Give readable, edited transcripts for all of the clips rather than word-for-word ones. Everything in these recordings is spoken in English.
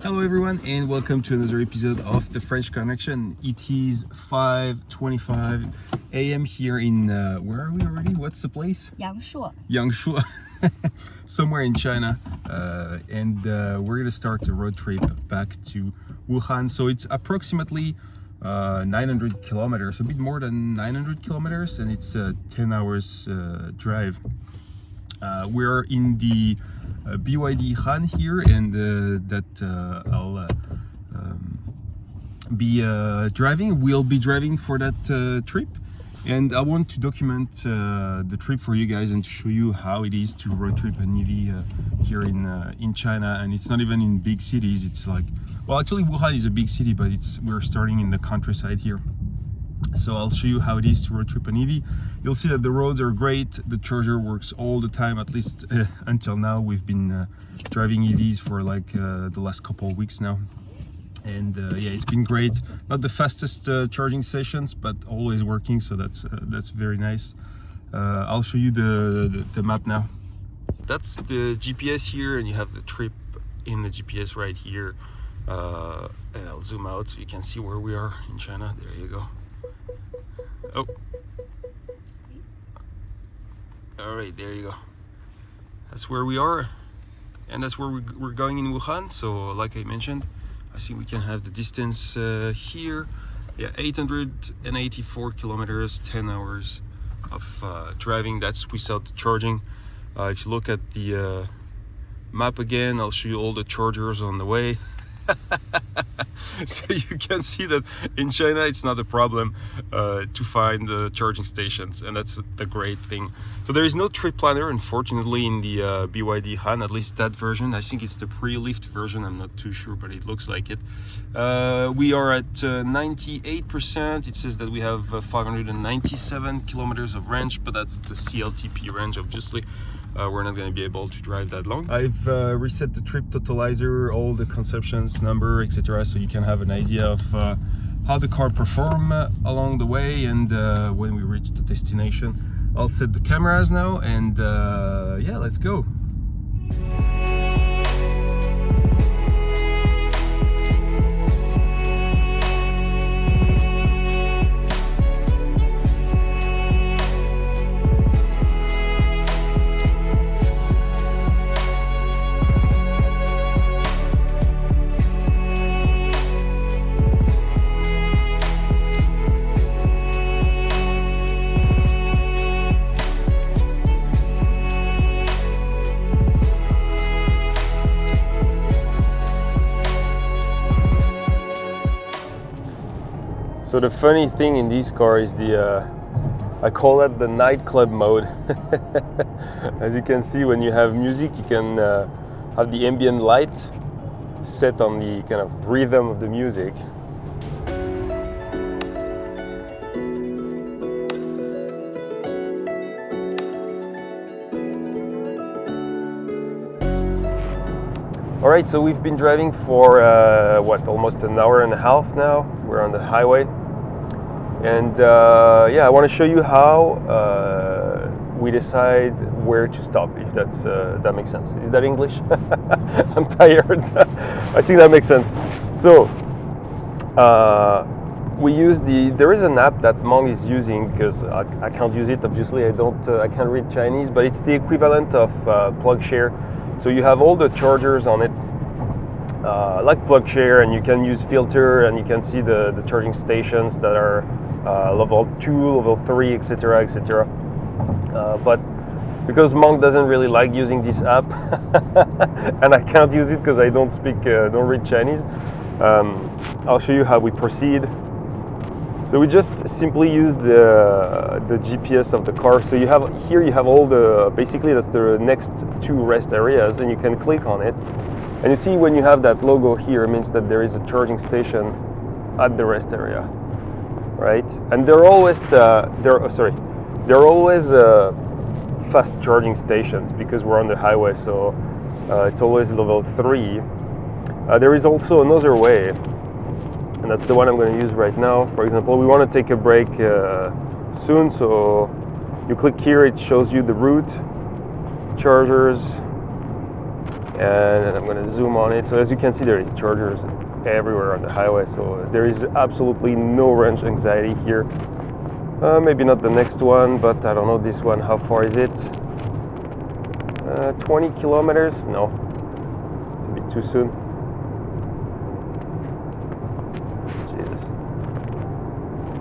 Hello everyone and welcome to another episode of The French Connection. It is 5:25 a.m. here in, where are we already? What's the place? Yangshuo, somewhere in China. And we're gonna start a road trip back to Wuhan. So it's approximately 900 kilometers, a bit more than 900 kilometers, and it's a 10 hours drive. We're in the BYD Han here, and I'll be driving. We'll be driving for that trip, and I want to document the trip for you guys and to show you how it is to road trip an EV here in China. And it's not even in big cities. It's like, well, actually Wuhan is a big city, but we're starting in the countryside here. So I'll show you how it is to road trip an EV. You'll see that the roads are great. The charger works all the time, at least until now. We've been driving EVs for like the last couple of weeks now. And yeah, it's been great. Not the fastest charging sessions, but always working, so that's very nice. I'll show you the map now. That's the GPS here, and you have the trip in the GPS right here. And I'll zoom out so you can see where we are in China. There you go. Oh, all right, there you go. That's where we are, and that's where we're going in Wuhan. So like I mentioned, I think we can have the distance here. Yeah, 884 kilometers, 10 hours of driving. That's without the charging. If you look at the map again, I'll show you all the chargers on the way. So you can see that in China it's not a problem to find the charging stations, and that's the great thing. So there is no trip planner, unfortunately, in the BYD Han, at least that version. I think it's the pre-lift version, I'm not too sure, but it looks like it. We are at 98%. It says that we have 597 kilometers of range, but that's the CLTP range, obviously. We're not going to be able to drive that long. I've reset the trip totalizer, all the consumptions, number, etc., so you can have an idea of how the car perform along the way, and when we reach the destination. I'll set the cameras now, and yeah, let's go. So the funny thing in this car is I call it the nightclub mode. As you can see, when you have music, you can have the ambient light set on the kind of rhythm of the music. All right, so we've been driving for almost an hour and a half now. We're on the highway. And yeah, I want to show you how we decide where to stop, if that makes sense. Is that English? I'm tired. I think that makes sense. So we use there is an app that Mong is using, because I can't use it, obviously. I can't read Chinese, but it's the equivalent of PlugShare. So you have all the chargers on it, like PlugShare, and you can use filter, and you can see the charging stations that are level 2, level 3, etc., etc. But because Monk doesn't really like using this app, and I can't use it because I don't read Chinese, I'll show you how we proceed. So we just simply use the GPS of the car. So you have all basically that's the next 2 rest areas, and you can click on it. And you see when you have that logo here, it means that there is a charging station at the rest area, right? And they're always fast charging stations because we're on the highway, so it's always level 3. There is also another way, and that's the one I'm going to use right now. For example, we want to take a break soon, so you click here, it shows you the route, chargers, and I'm gonna zoom on it. So as you can see, there is chargers everywhere on the highway, so there is absolutely no range anxiety here. Maybe not the next one, but I don't know this one. How far is it? 20 kilometers? No, it's a bit too soon. Jesus.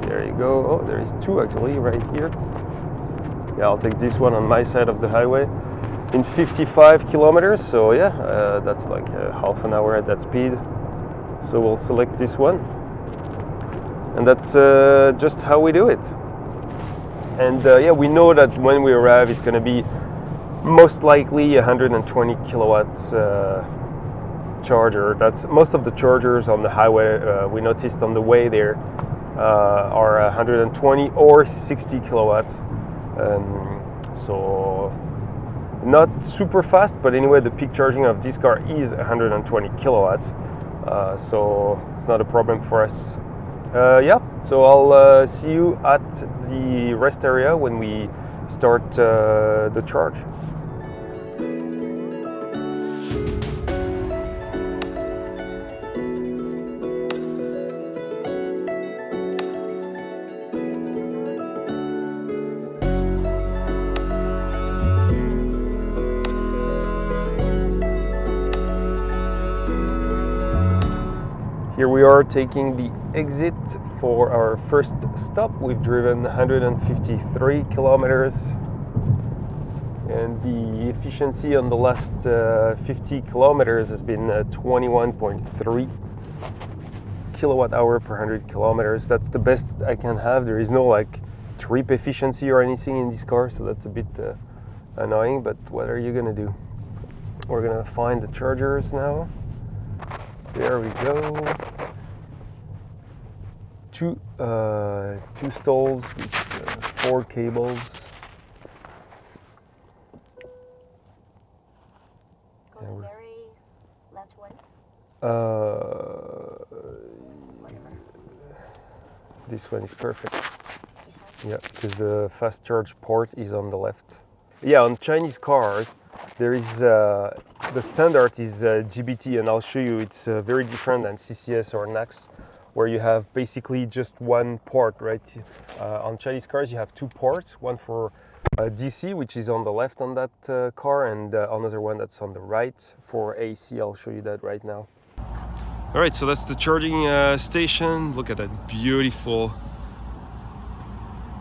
There you go. Oh, there is two actually right here. Yeah, I'll take this one on my side of the highway in 55 kilometers. So yeah, that's like half an hour at that speed. So we'll select this one. And that's just how we do it. And yeah, we know that when we arrive, it's going to be most likely 120 kilowatts charger. That's most of the chargers on the highway. We noticed on the way there are 120 or 60 kilowatts. So not super fast, but anyway, the peak charging of this car is 120 kilowatts. So it's not a problem for us. Yeah, so I'll see you at the rest area when we start the charge. Here we are taking the exit for our first stop. We've driven 153 kilometers and the efficiency on the last 50 kilometers has been 21.3 kilowatt hour per 100 kilometers. That's the best I can have. There is no like trip efficiency or anything in this car, so that's a bit annoying, but what are you gonna do? We're gonna find the chargers now. There we go. Two stalls with 4 cables. Go the very left way. This one is perfect. Yeah, because the fast charge port is on the left. Yeah, on Chinese cars, there is the standard is GBT, and I'll show you it's very different than CCS or NACS, where you have basically just one port, right? On Chinese cars, you have 2 ports, one for DC, which is on the left on that car, and another one that's on the right for AC. I'll show you that right now. All right, so that's the charging station. Look at that beautiful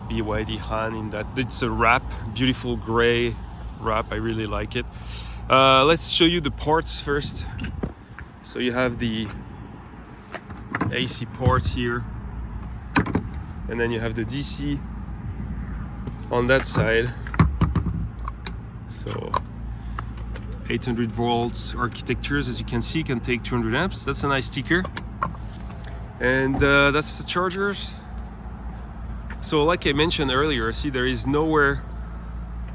BYD Han in that. It's a wrap, beautiful gray wrap. I really like it. Let's show you the ports first. So you have the AC port here, and then you have the DC on that side. So 800 volts architectures, as you can see, can take 200 amps. That's a nice sticker. And that's the chargers. So like I mentioned earlier, see, there is nowhere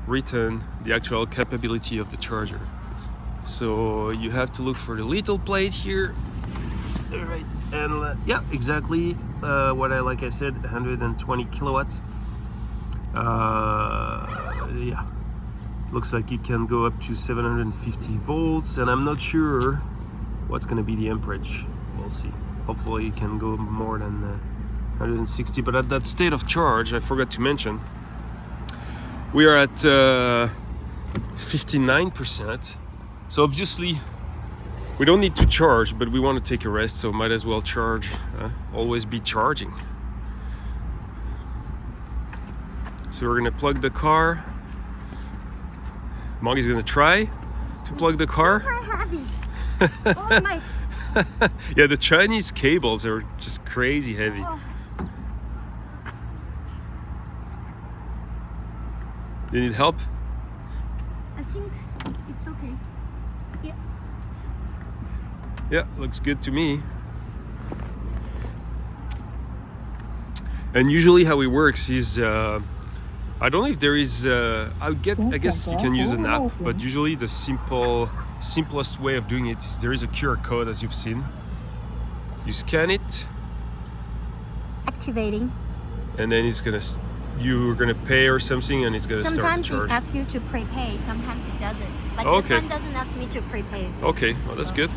written the actual capability of the charger. So you have to look for the little plate here. All right, and yeah, exactly what like I said, 120 kilowatts. Yeah, looks like it can go up to 750 volts, and I'm not sure what's going to be the amperage. We'll see. Hopefully it can go more than 160, but at that state of charge, I forgot to mention, we are at 59%. So obviously we don't need to charge, but we want to take a rest, so might as well charge. Always be charging. So we're gonna plug the car. Moggy's gonna try to plug the car. Super heavy. Oh my. Yeah, the Chinese cables are just crazy heavy. Oh. You need help? I think it's okay. Yeah. Yeah, looks good to me. And usually how it works is, I don't know if there is, I guess you can use an app, but usually the simplest way of doing it is there is a QR code, as you've seen. You scan it. Activating. And then it's gonna you're gonna pay or something, and it's gonna Sometimes start it to charge. asks you to prepay, sometimes it doesn't. Like Oh, this okay. one doesn't ask me to prepay. Okay, well that's good.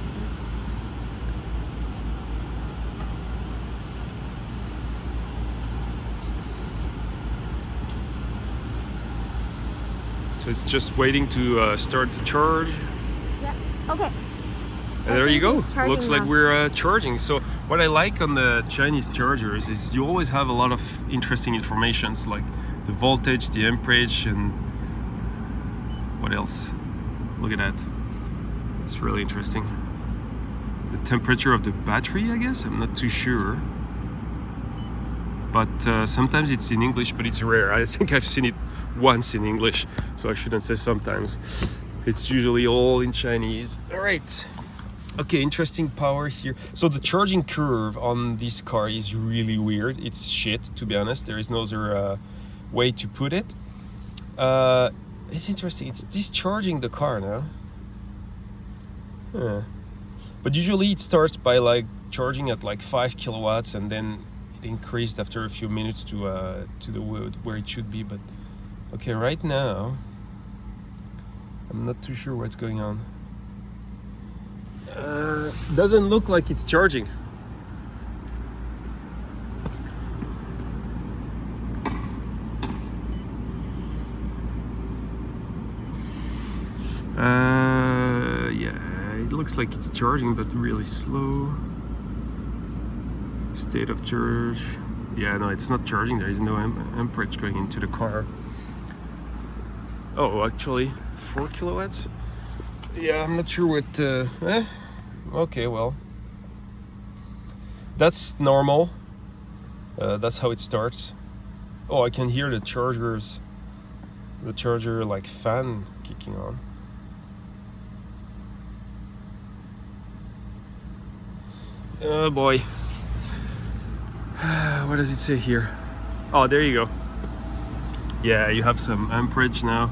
So it's just waiting to start the charge. Yeah. Okay. And there you go. It's charging Looks like now. we're charging. So what I like on the Chinese chargers is you always have a lot of interesting informations like the voltage, the amperage, and what else? Look at that. It's really interesting. The temperature of the battery, I guess. I'm not too sure. But sometimes it's in English, but it's rare. I think I've seen it once in English, so I shouldn't say sometimes. It's usually all in Chinese. All right. Okay, interesting power here. So the charging curve on this car is really weird. It's shit, to be honest. There is no other way to put it. It's interesting. It's discharging the car now. Huh. But usually it starts by like charging at like 5 kilowatts, and then it increased after a few minutes to the where it should be. But okay, right now I'm not too sure what's going on. Doesn't look like it's charging. Yeah, it looks like it's charging, but really slow. State of charge. Yeah, no, it's not charging. There is no amperage going into the car. Oh, actually, 4 kilowatts. Yeah, I'm not sure what. Okay, well, that's normal. That's how it starts. Oh, I can hear the charger like fan kicking on. Oh boy. What does it say here? Oh, there you go. Yeah, you have some amperage now.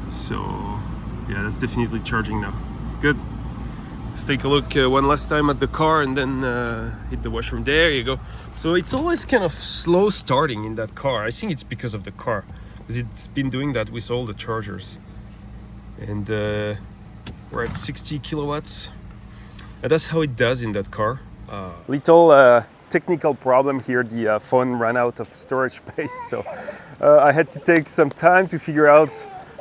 So, yeah, that's definitely charging now. Good. Let's take a look one last time at the car and then hit the washroom. There you go. So it's always kind of slow starting in that car. I think it's because of the car, because it's been doing that with all the chargers. And we're at 60 kilowatts. And that's how it does in that car. Little technical problem here. The phone ran out of storage space, so I had to take some time to figure out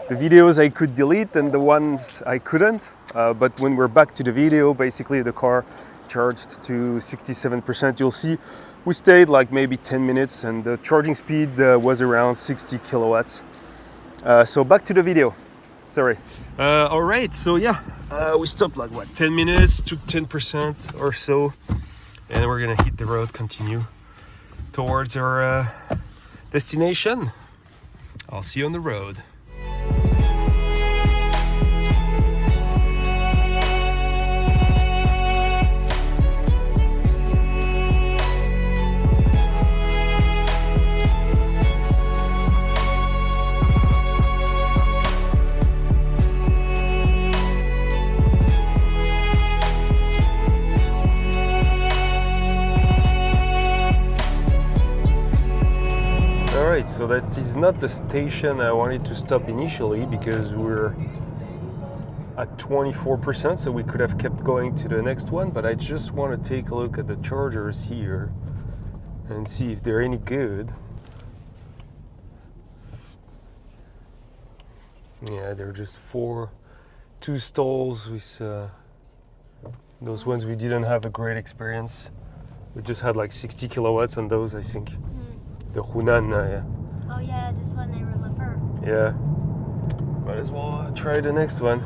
the videos I could delete and the ones I couldn't. But when we're back to the video, basically the car charged to 67%. You'll see we stayed like maybe 10 minutes and the charging speed was around 60 kilowatts. So back to the video. Sorry. All right, so yeah, we stopped like what, 10 minutes, took 10% or so, and we're gonna hit the road, continue towards our destination. I'll see you on the road. So that is not the station I wanted to stop initially, because we're at 24%, so we could have kept going to the next one, but I just want to take a look at the chargers here and see if they're any good. Yeah, they're just two stalls with those ones. We didn't have a great experience. We just had like 60 kilowatts on those, I think. The Hunan, yeah. Oh yeah, this one I remember. Yeah. Might as well try the next one.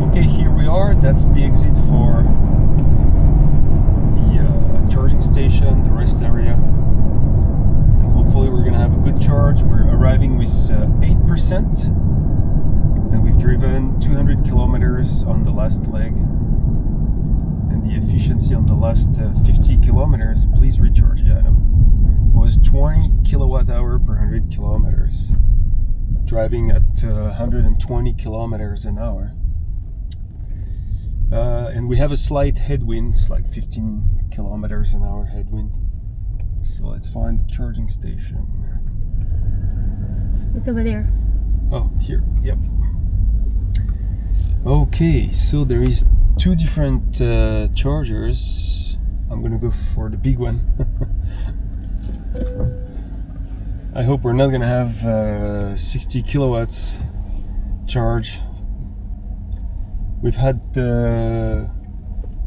Okay, here we are. That's the exit for the charging station, the rest area. Hopefully we're gonna have a good charge. We're arriving with 8%, and we've driven 200 kilometers on the last leg. And the efficiency on the last 50 kilometers. Please recharge. Yeah, I know. It was 20 kilowatt hour per 100 kilometers. Driving at 120 kilometers an hour. And we have a slight headwind. It's like 15 kilometers an hour headwind. So let's find the charging station. It's over there. Oh, here. Yep. Okay, so there is two different chargers. I'm gonna go for the big one. I hope we're not gonna have 60 kilowatts charge. We've had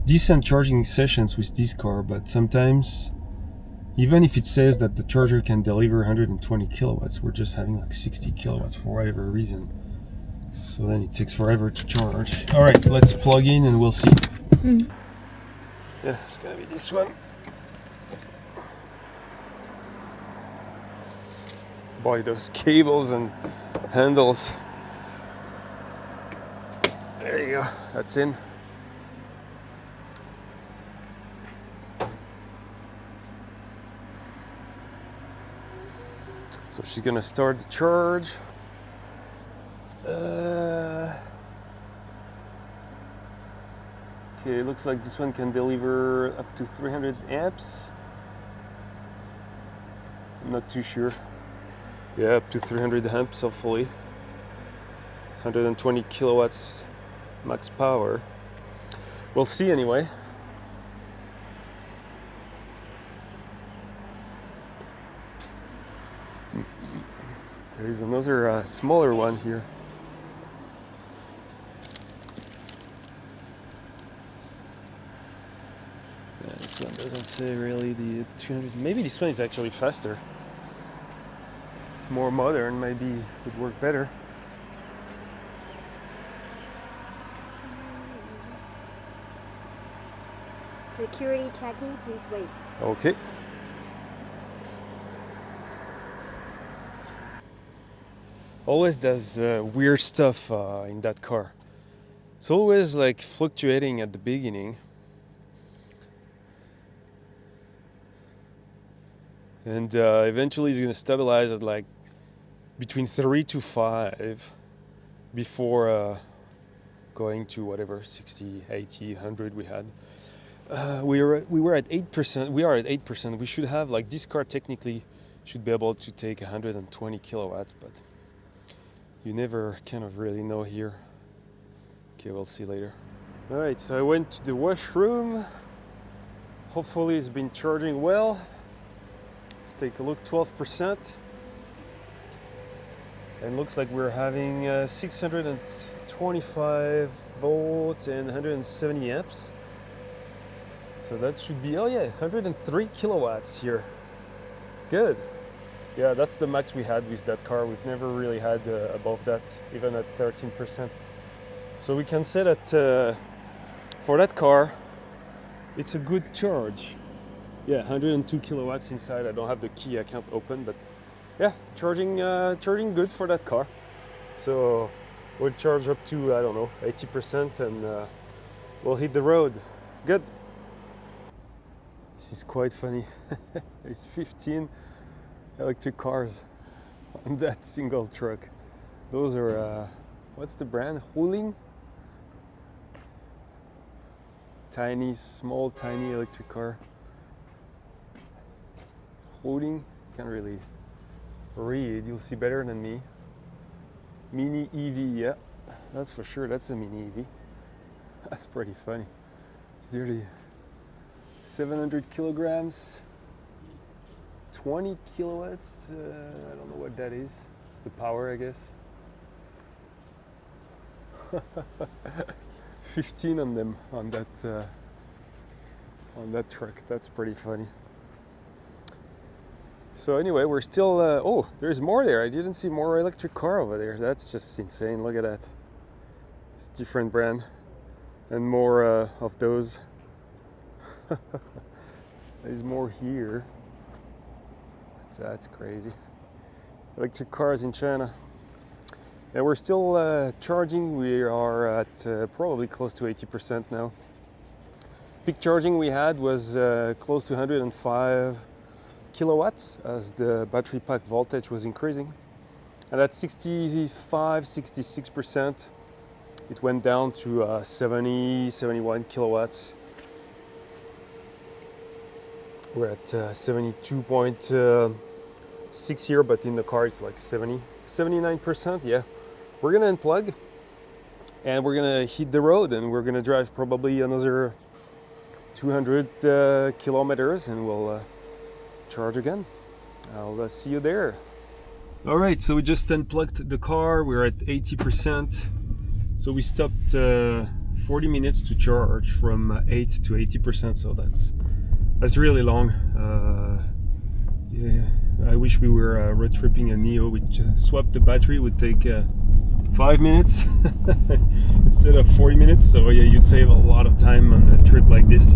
decent charging sessions with this car, but sometimes, even if it says that the charger can deliver 120 kilowatts, we're just having like 60 kilowatts for whatever reason. So then it takes forever to charge. All right, let's plug in and we'll see. Yeah, it's gonna be this one. Boy, those cables and handles. There you go, that's in. So she's gonna start the charge. Okay, it looks like this one can deliver up to 300 amps. I'm not too sure. Yeah, up to 300 amps, hopefully. 120 kilowatts max power. We'll see anyway. There is another smaller one here. Yeah, this one doesn't say really the 200. Maybe this one is actually faster. It's more modern, maybe it would work better. Security checking, please wait. Okay. Always does weird stuff in that car. It's always like fluctuating at the beginning. And eventually it's going to stabilize at like between 3 to 5 before going to whatever 60, 80, 100 we had. We were at 8%. We are at 8%. We should have, like, this car technically should be able to take 120 kilowatts, but you never kind of really know here. Okay, we'll see later. All right, so I went to the washroom. Hopefully it's been charging well. Let's take a look, 12%. And looks like we're having 625 volts and 170 amps. So that should be, oh yeah, 103 kilowatts here. Good. Yeah, that's the max we had with that car. We've never really had above that, even at 13%. So we can say that for that car, it's a good charge. Yeah, 102 kilowatts inside. I don't have the key, I can't open, but yeah, charging good for that car. So we'll charge up to, I don't know, 80% and we'll hit the road. Good. This is quite funny. There's 15 electric cars on that single truck. Those are, what's the brand? Wuhan? Tiny, small, tiny electric car. Wuhan? Can't really read. You'll see better than me. Mini EV, yeah. That's for sure. That's a mini EV. That's pretty funny. It's nearly 700 kilograms, 20 kilowatts, I don't know what that is. It's the power, I guess. 15 on them, on that truck. That's pretty funny. So anyway, we're still, oh, there's more there. I didn't see more electric car over there. That's just insane. Look at that. It's a different brand and more of those. There's more here. So that's crazy. Electric cars in China. And we're still charging. We are at probably close to 80% now. peak charging we had was close to 105 kilowatts as the battery pack voltage was increasing. And at 65-66%, it went down to 71 kilowatts. We're at 72.6 here, but in the car it's like 79%. Yeah, we're gonna unplug and we're gonna hit the road, and we're gonna drive probably another 200 kilometers, and we'll charge again. I'll see you there. All right, so we just unplugged the car. We're at 80%. So we stopped 40 minutes to charge from 8 to 80%. So that's really long. Yeah, I wish we were road tripping a Neo, which swapped the battery would take 5 minutes instead of 40 minutes. So yeah, you'd save a lot of time on a trip like this.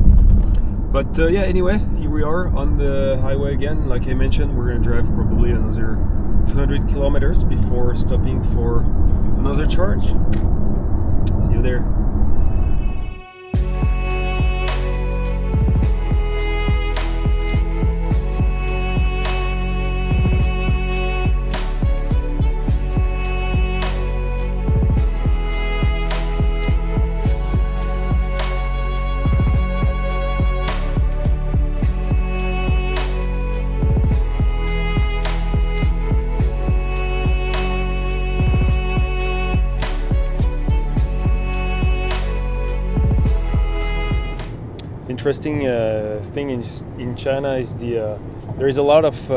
But yeah, anyway, here we are on the highway again. Like I mentioned, we're gonna drive probably another 200 kilometers before stopping for another charge. See you there. Interesting thing in China is there is a lot of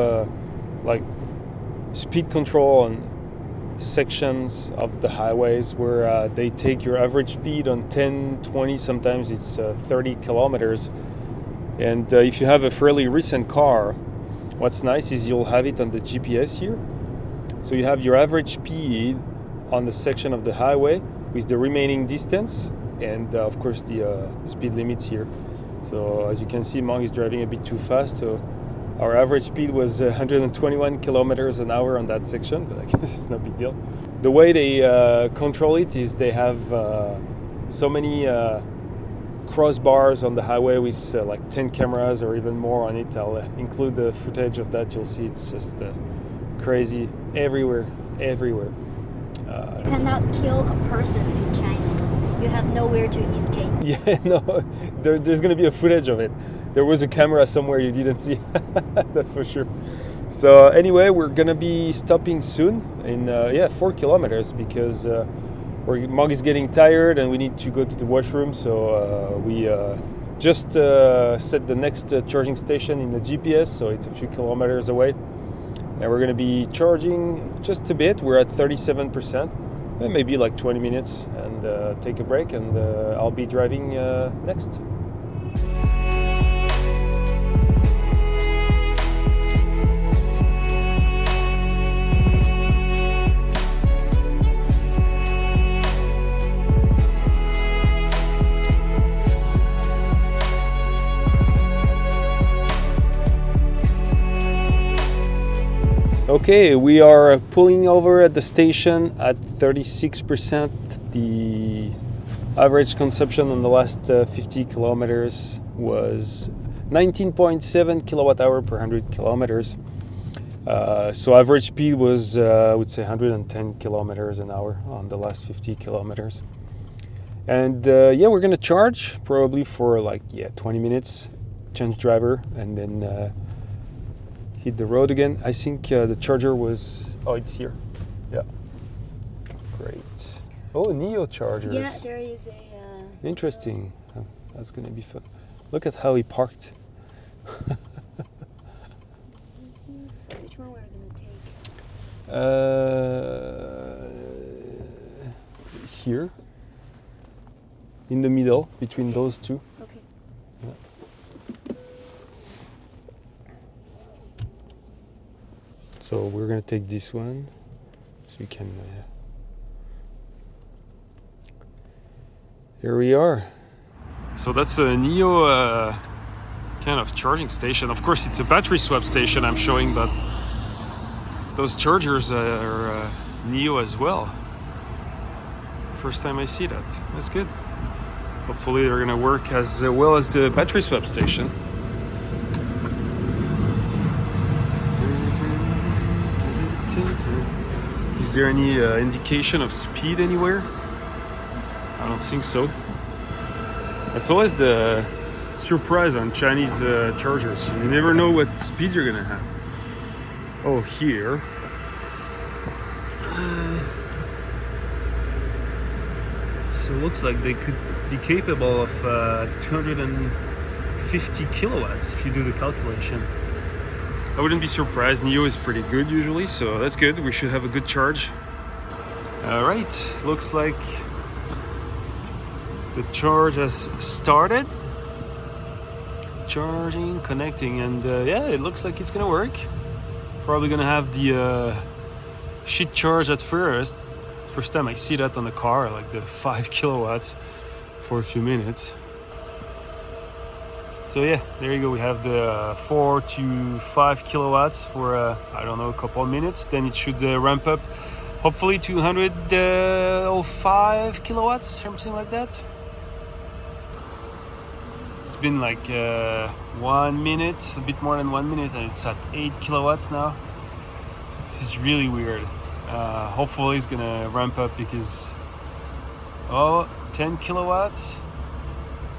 like speed control on sections of the highways where they take your average speed on 10, 20, sometimes it's 30 kilometers. And if you have a fairly recent car, what's nice is you'll have it on the GPS here. So you have your average speed on the section of the highway with the remaining distance and of course the speed limits here. So as you can see, Mong is driving a bit too fast. So our average speed was 121 kilometers an hour on that section, but I guess it's no big deal. The way they control it is they have so many crossbars on the highway with like 10 cameras or even more on it. I'll include the footage of that. You'll see it's just crazy everywhere. You cannot kill a person in China. You have nowhere to escape. Yeah, no, there's going to be a footage of it. There was a camera somewhere you didn't see. That's for sure. So anyway, we're going to be stopping soon in 4 kilometers because Mog is getting tired and we need to go to the washroom. So we just set the next charging station in the GPS. So it's a few kilometers away. And we're going to be charging just a bit. We're at 37%. Maybe like 20 minutes and take a break, and I'll be driving next. Okay, we are pulling over at the station at 36%. The average consumption on the last 50 kilometers was 19.7 kilowatt hour per 100 kilometers. So average speed was, I would say, 110 kilometers an hour on the last 50 kilometers. And yeah, we're gonna charge probably for like 20 minutes, change driver, and then hit the road again. I think the charger was, it's here. Yeah, great. Oh, Neo chargers. Yeah, there is a... Interesting. That's gonna be fun. Look at how he parked. So which one we're gonna take? Here. In the middle, between those two. Okay. Yeah. So we're gonna take this one, so we can. Here we are. So that's a Neo kind of charging station. Of course, it's a battery swap station I'm showing, but those chargers are Neo as well. First time I see that. That's good. Hopefully they're gonna work as well as the battery swap station. Is there any indication of speed anywhere? I don't think so. That's always the surprise on Chinese chargers. You never know what speed you're gonna have. Oh, here. So it looks like they could be capable of 250 kilowatts if you do the calculation. I wouldn't be surprised. NIO is pretty good usually, so that's good. We should have a good charge. All right, looks like the charge has started. Charging, connecting, and yeah, it looks like it's gonna work. Probably gonna have the sheet charge at first. First time I see that on the car, like the 5 kilowatts for a few minutes. So yeah, there you go. We have the 4 to 5 kilowatts for I don't know, a couple of minutes. Then it should ramp up, hopefully to 105 kilowatts, something like that. It's been like 1 minute, a bit more than 1 minute, and it's at 8 kilowatts now. This is really weird. Hopefully it's gonna ramp up because 10 kilowatts.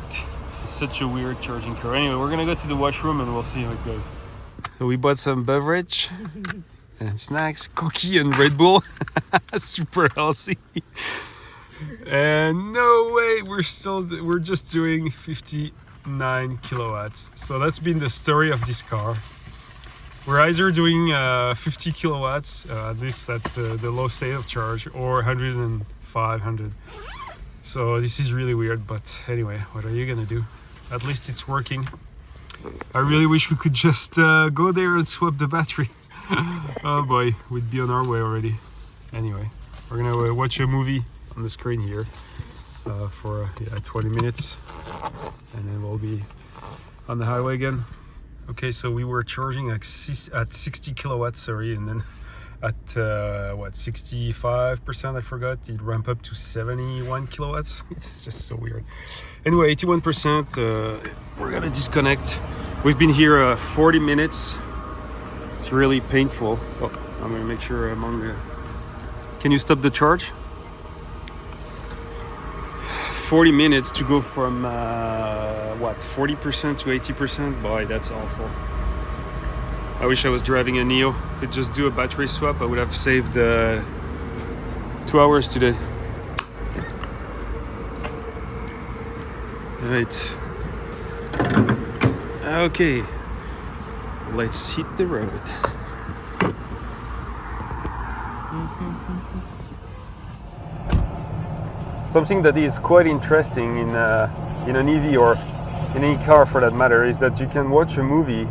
It's such a weird charging curve. Anyway, we're gonna go to the washroom and we'll see how it goes. So we bought some beverage and snacks, cookie and Red Bull. Super healthy. And no way, we're just doing 59 kilowatts. So that's been the story of this car. We're either doing 50 kilowatts, at least at the low state of charge, or 100. So this is really weird, but anyway, what are you gonna do? At least it's working. I really wish we could just go there and swap the battery. Oh boy, we'd be on our way already. Anyway, we're gonna watch a movie on the screen here for 20 minutes, and then we'll be on the highway again. Okay, so we were charging at 60 kilowatts, and then at 65%, I forgot, it ramped up to 71 kilowatts. It's just so weird. Anyway, 81%, we're gonna disconnect. We've been here 40 minutes. It's really painful. Oh, I'm gonna make sure I'm on the... Can you stop the charge? 40 minutes to go from 40% to 80%. Boy, that's awful. I wish I was driving a NIO. Could just do a battery swap. I would have saved 2 hours today. Right. Okay. Let's hit the road. Something that is quite interesting in an EV or in any car for that matter is that you can watch a movie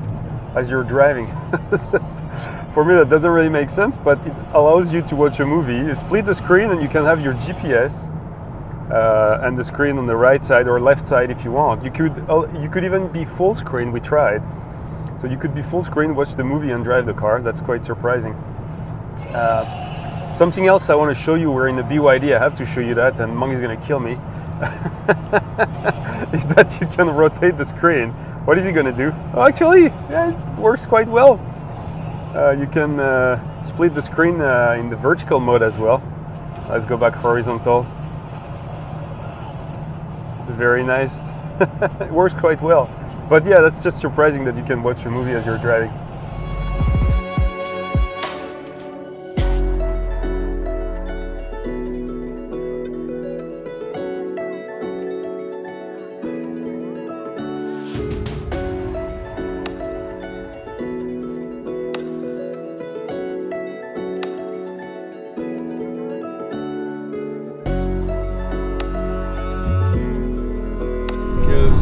as you're driving. For me that doesn't really make sense, but it allows you to watch a movie. You split the screen and you can have your GPS and the screen on the right side or left side if you want. You could even be full screen. We tried. So you could be full screen, watch the movie and drive the car. That's quite surprising. Something else I want to show you, we're in the BYD, I have to show you that, and Mong is going to kill me, is that you can rotate the screen. What is he going to do? Oh, actually, yeah, it works quite well. You can split the screen in the vertical mode as well. Let's go back horizontal. Very nice. It works quite well. But yeah, that's just surprising that you can watch a movie as you're driving.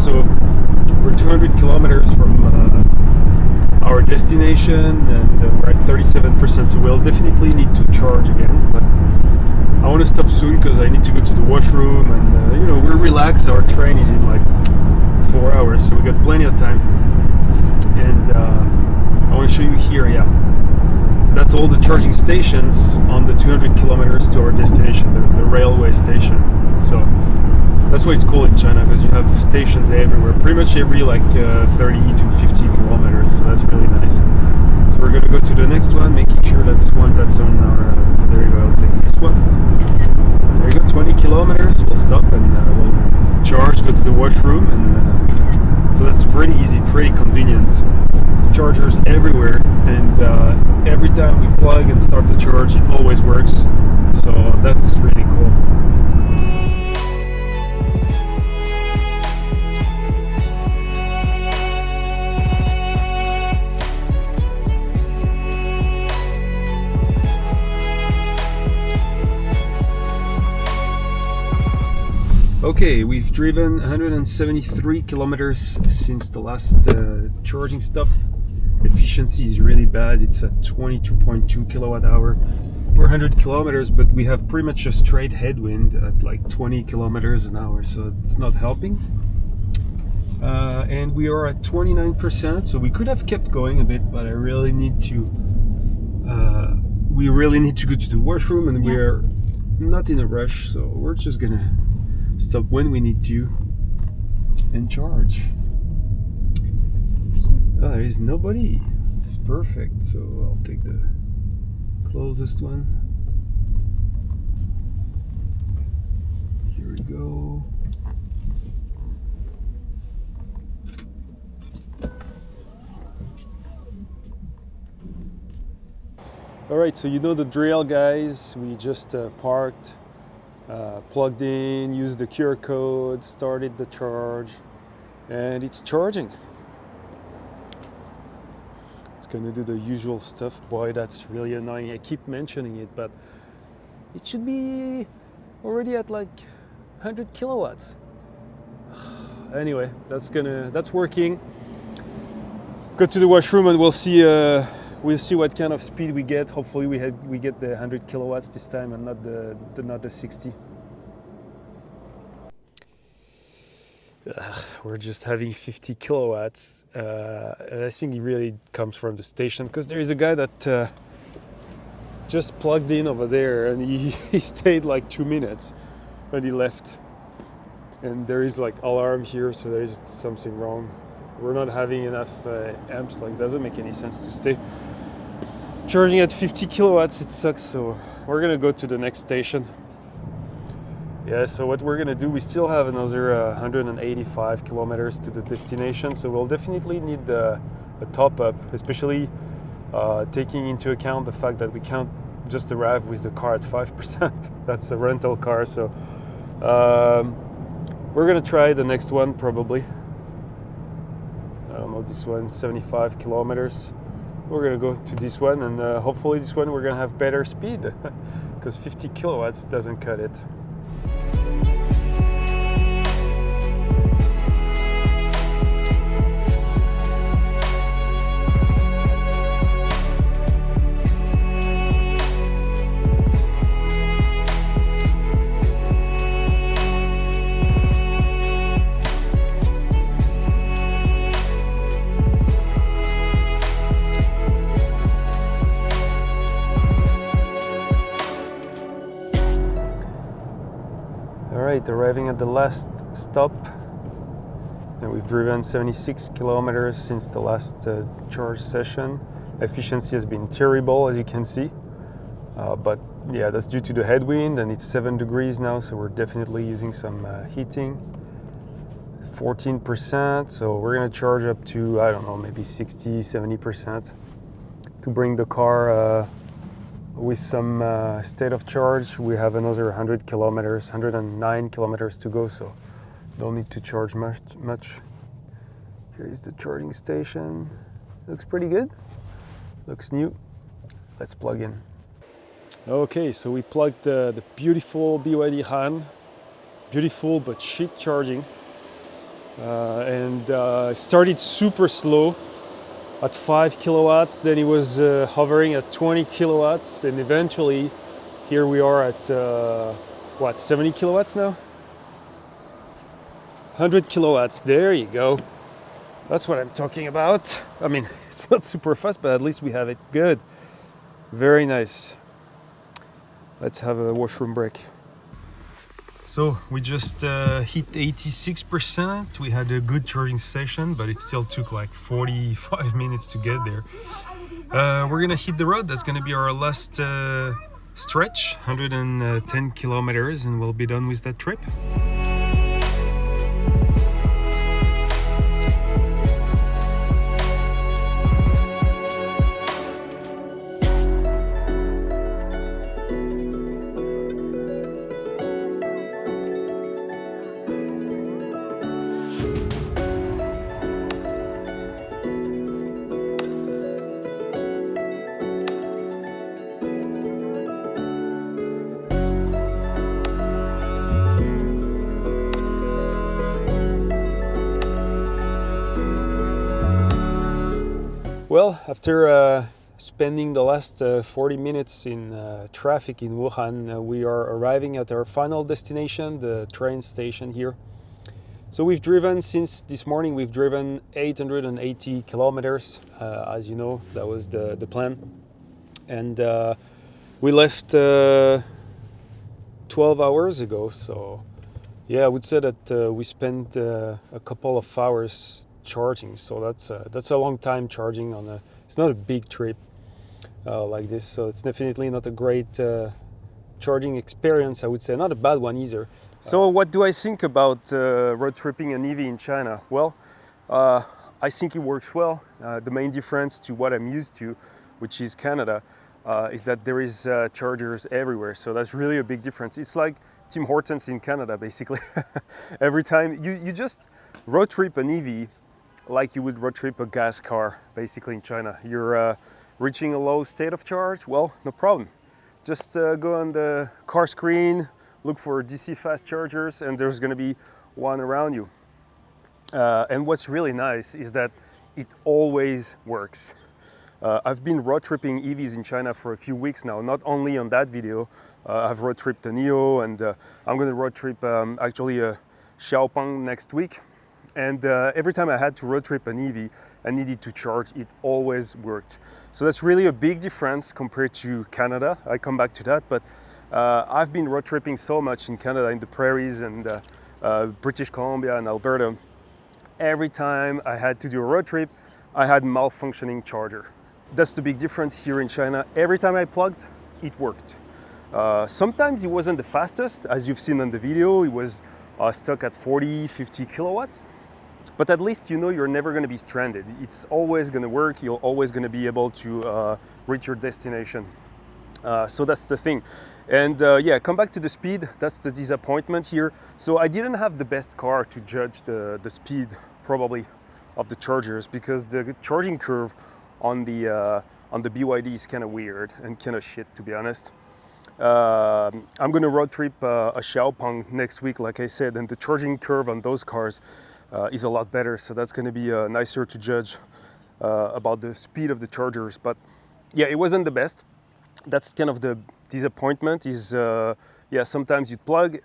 So we're 200 kilometers from our destination, and we're at 37%, so we'll definitely need to charge again, but I want to stop soon because I need to go to the washroom, and we're relaxed. Our train is in like 4 hours, so we got plenty of time. And I want to show you here, that's all the charging stations on the 200 kilometers to our destination, the railway station. So that's why it's cool in China, have stations everywhere, pretty much every like 30 to 50 kilometers, so that's really nice. So we're gonna go to the next one, making sure that's one that's on our, there you go, I'll take this one. There you go, 20 kilometers, we'll stop and we'll charge, go to the washroom, and so that's pretty easy, pretty convenient. Chargers everywhere, and every time we plug and start the charge, it always works, so that's really cool. Okay, we've driven 173 kilometers since the last charging stop. Efficiency is really bad. It's at 22.2 kilowatt hour per 100 kilometers, but we have pretty much a straight headwind at like 20 kilometers an hour, so it's not helping. And we are at 29%, so we could have kept going a bit, but I really need to we really need to go to the washroom, and we're not in a rush, so we're just gonna stop when we need to and charge. Oh, there is nobody. It's perfect, so I'll take the closest one. Here we go. Alright, so you know the drill, guys. We just parked, plugged in, used the QR code, started the charge, and it's charging. It's gonna do the usual stuff. Boy, that's really annoying. I keep mentioning it, but it should be already at like 100 kilowatts. Anyway, that's working. Go to the washroom and we'll see what kind of speed we get. Hopefully we get the 100 kilowatts this time and not the 60. We're just having 50 kilowatts, and I think it really comes from the station, because there is a guy that just plugged in over there, and he stayed like 2 minutes and he left, and there is like alarm here, so there is something wrong. We're not having enough amps. Like, doesn't make any sense to stay charging at 50 kilowatts. It sucks, so we're gonna go to the next station. Yeah, so what we're gonna do, we still have another 185 kilometers to the destination, so we'll definitely need a top up, especially taking into account the fact that we can't just arrive with the car at 5%. That's a rental car, so we're gonna try the next one probably. I don't know, this one, 75 kilometers. We're gonna go to this one, and hopefully this one we're gonna have better speed, because 50 kilowatts doesn't cut it. Alright, arriving at the last stop, and we've driven 76 kilometers since the last charge session. Efficiency has been terrible, as you can see, but yeah, that's due to the headwind, and it's 7 degrees now, so we're definitely using some heating. 14%, so we're gonna charge up to, I don't know, maybe 60-70% to bring the car with some state of charge. We have another 100 kilometers, 109 kilometers to go, so don't need to charge much. Here is the charging station. Looks pretty good, looks new. Let's plug in. Okay, so we plugged the beautiful BYD Han. Beautiful but shit charging, and started super slow at 5 kilowatts, then it was hovering at 20 kilowatts, and eventually here we are at 70 kilowatts now? 100 kilowatts, there you go. That's what I'm talking about. I mean, it's not super fast, but at least we have it good. Very nice. Let's have a washroom break. So we just hit 86%. We had a good charging session, but it still took like 45 minutes to get there. We're gonna hit the road. That's gonna be our last stretch, 110 kilometers, and we'll be done with that trip. Well, after spending the last 40 minutes in traffic in Wuhan, we are arriving at our final destination, the train station here. So we've driven, since this morning, we've driven 880 kilometers. As you know, that was the plan. And we left 12 hours ago. So yeah, I would say that we spent a couple of hours charging, so that's a long time charging on a. It's not a big trip like this, so it's definitely not a great charging experience. I would say not a bad one either. So what do I think about road tripping an EV in China? Well, I think it works well. The main difference to what I'm used to, which is Canada, is that there is chargers everywhere. So that's really a big difference. It's like Tim Hortons in Canada, basically. Every time you just road trip an EV like you would road trip a gas car, basically in China. You're reaching a low state of charge, well, no problem. Just go on the car screen, look for DC fast chargers, and there's gonna be one around you. And what's really nice is that it always works. I've been road tripping EVs in China for a few weeks now, not only on that video. I've road tripped a Neo, and I'm gonna road trip actually a Xiaopeng next week. And every time I had to road trip an EV and needed to charge, it always worked. So that's really a big difference compared to Canada. I come back to that, but I've been road tripping so much in Canada, in the prairies and British Columbia and Alberta. Every time I had to do a road trip, I had malfunctioning charger. That's the big difference here in China. Every time I plugged, it worked. Sometimes it wasn't the fastest, as you've seen on the video. It was stuck at 40, 50 kilowatts. But at least you know you're never going to be stranded. It's always going to work. You're always going to be able to reach your destination. So that's the thing. And yeah, come back to the speed. That's the disappointment here. So I didn't have the best car to judge the speed, probably, of the chargers, because the charging curve on the BYD is kind of weird and kind of shit, to be honest. I'm going to road trip a Xiaopeng next week, like I said, and the charging curve on those cars is a lot better, so that's going to be nicer to judge about the speed of the chargers. But yeah, it wasn't the best. That's kind of the disappointment is, yeah, sometimes you plug,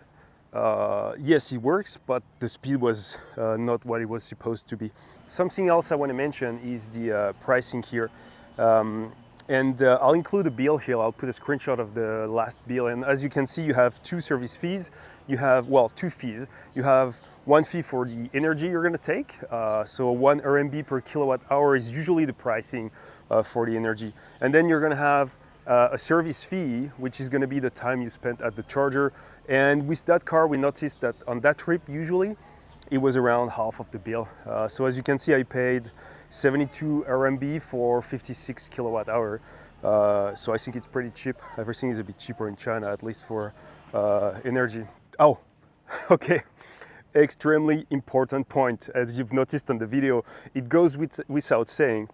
yes, it works, but the speed was not what it was supposed to be. Something else I want to mention is the pricing here. And I'll include a bill here. I'll put a screenshot of the last bill. And as you can see, you have two service fees. You have, well, two fees. You have one fee for the energy you're gonna take. So 1 RMB per kilowatt hour is usually the pricing for the energy. And then you're gonna have a service fee, which is gonna be the time you spent at the charger. And with that car, we noticed that on that trip, usually, it was around half of the bill. So as you can see, I paid 72 RMB for 56 kilowatt hour. So I think it's pretty cheap. Everything is a bit cheaper in China, at least for energy. Oh, okay. Extremely important point. As you've noticed on the video, it goes without saying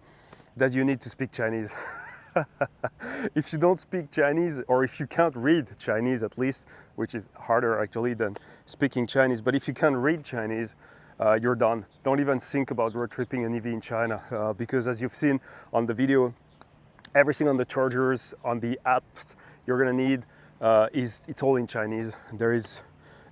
that you need to speak Chinese. If you don't speak Chinese, or if you can't read Chinese at least, which is harder actually than speaking Chinese, but if you can't read Chinese, you're done. Don't even think about road tripping an EV in China, because as you've seen on the video, everything on the chargers, on the apps you're gonna need, it's all in Chinese. There is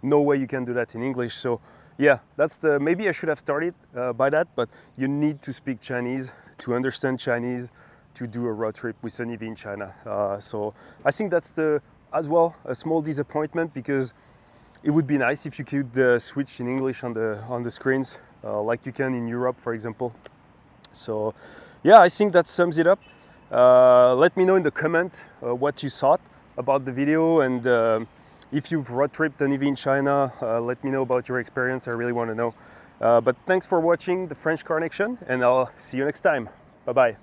no way you can do that in English. So yeah, that's maybe I should have started by that, but you need to speak Chinese to understand Chinese to do a road trip with an EV in China. So I think that's as well a small disappointment, because it would be nice if you could switch in English on the screens, like you can in Europe, for example. So yeah, I think that sums it up. Let me know in the comment what you thought about the video, and if you've road tripped an EV in China, let me know about your experience. I really want to know. But thanks for watching the French Connection, and I'll see you next time. Bye bye.